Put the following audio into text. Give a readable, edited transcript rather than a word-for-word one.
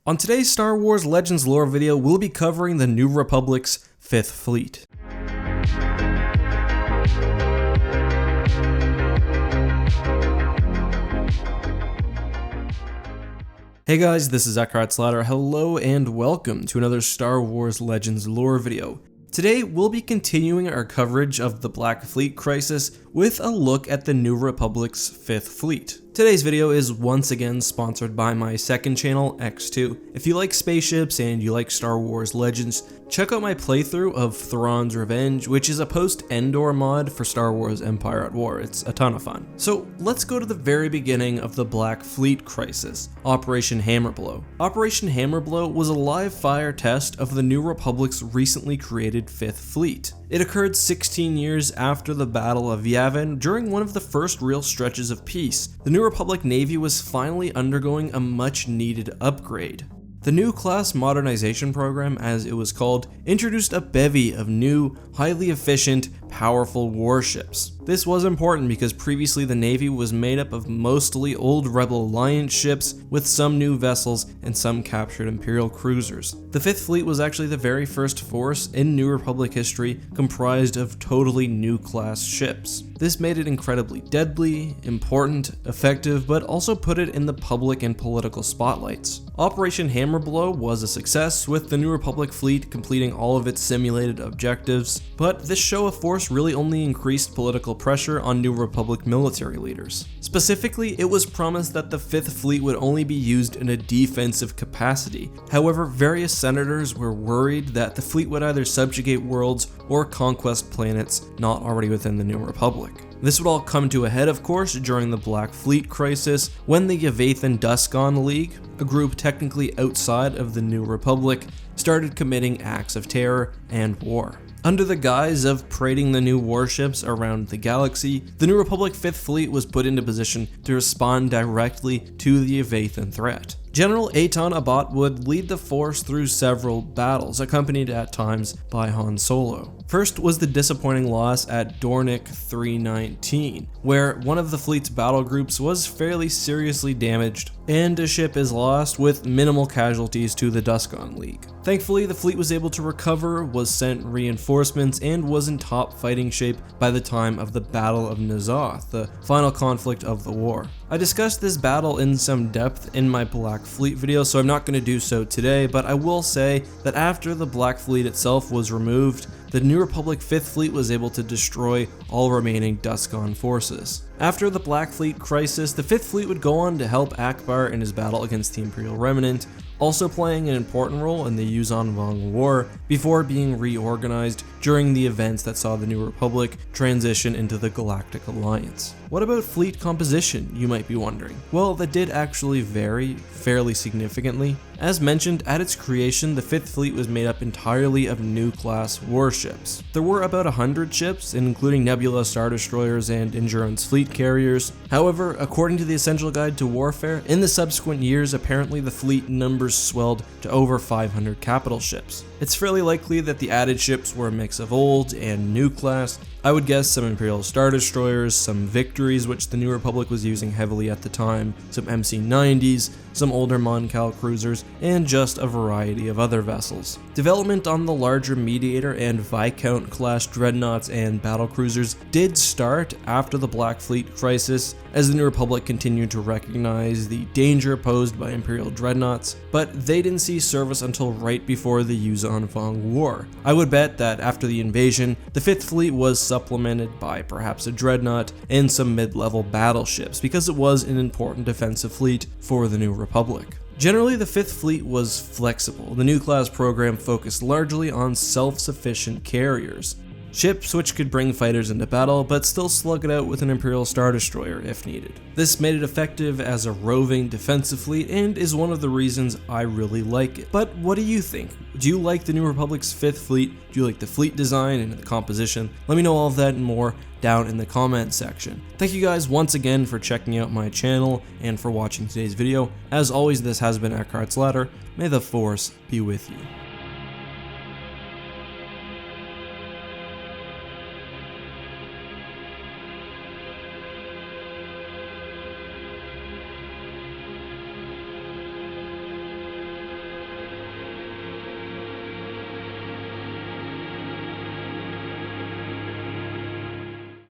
On today's Star Wars Legends lore video, we'll be covering the New Republic's 5th Fleet. Hey guys, this is EckhartsLadder. Hello and welcome to another Star Wars Legends lore video. Today, we'll be continuing our coverage of the Black Fleet crisis with a look at the New Republic's 5th Fleet. Today's video is once again sponsored by my second channel, X2. If you like spaceships and you like Star Wars Legends, check out my playthrough of Thrawn's Revenge, which is a post-Endor mod for Star Wars Empire at War. It's a ton of fun. So let's go to the very beginning of the Black Fleet crisis, Operation Hammerblow. Operation Hammerblow was a live-fire test of the New Republic's recently created 5th Fleet. It occurred 16 years after the Battle of Yavin, during one of the first real stretches of peace. The New Republic Navy was finally undergoing a much-needed upgrade. The new class modernization program, as it was called, introduced a bevy of new, highly efficient, powerful warships. This was important because previously the Navy was made up of mostly old Rebel Alliance ships with some new vessels and some captured Imperial cruisers. The 5th Fleet was actually the very first force in New Republic history comprised of totally new class ships. This made it incredibly deadly, important, effective, but also put it in the public and political spotlights. Operation Hammerblow was a success, with the New Republic fleet completing all of its simulated objectives, but this show of force really only increased political pressure on New Republic military leaders. Specifically, it was promised that the 5th Fleet would only be used in a defensive capacity. However, various senators were worried that the fleet would either subjugate worlds or conquest planets not already within the New Republic. This would all come to a head, of course, during the Black Fleet crisis, when the Yavathan Duskon League, a group technically outside of the New Republic, started committing acts of terror and war. Under the guise of parading the new warships around the galaxy, the New Republic 5th Fleet was put into position to respond directly to the Yavathan threat. General Aton Abbot would lead the force through several battles, accompanied at times by Han Solo. First was the disappointing loss at Dornick 319, where one of the fleet's battle groups was fairly seriously damaged, and a ship is lost with minimal casualties to the Duskon League. Thankfully, the fleet was able to recover, was sent reinforcements, and was in top fighting shape by the time of the Battle of N'Zoth, the final conflict of the war. I discussed this battle in some depth in my Black Fleet video, so I'm not going to do so today, but I will say that after the Black Fleet itself was removed, the New Republic 5th Fleet was able to destroy all remaining Duskon forces. After the Black Fleet crisis, the 5th Fleet would go on to help Ackbar in his battle against the Imperial Remnant, also playing an important role in the Yuuzhan Vong War before being reorganized during the events that saw the New Republic transition into the Galactic Alliance. What about fleet composition, you might be wondering? Well, that did actually vary fairly significantly. As mentioned, at its creation, the 5th Fleet was made up entirely of new class warships. There were about 100 ships, including Nebula Star Destroyers and Endurance fleet carriers. However, according to the Essential Guide to Warfare, in the subsequent years, apparently the fleet numbers swelled to over 500 capital ships. It's fairly likely that the added ships were a mix of old and new class. I would guess some Imperial Star Destroyers, some Victories, which the New Republic was using heavily at the time, some MC-90s, some older Mon Cal cruisers, and just a variety of other vessels. Development on the larger Mediator and Viscount class dreadnoughts and battlecruisers did start after the Black Fleet crisis, as the New Republic continued to recognize the danger posed by Imperial dreadnoughts, but they didn't see service until right before the Yuuzhan Vong War. I would bet that after the invasion, the 5th Fleet was supplemented by perhaps a dreadnought and some mid-level battleships, because it was an important defensive fleet for the New Republic. Generally, the 5th Fleet was flexible. The new class program focused largely on self-sufficient carriers. Ships which could bring fighters into battle, but still slug it out with an Imperial Star Destroyer if needed. This made it effective as a roving defensive fleet and is one of the reasons I really like it. But what do you think? Do you like the New Republic's 5th Fleet? Do you like the fleet design and the composition? Let me know all of that and more down in the comment section. Thank you guys once again for checking out my channel and for watching today's video. As always, this has been EckhartsLadder. May the Force be with you.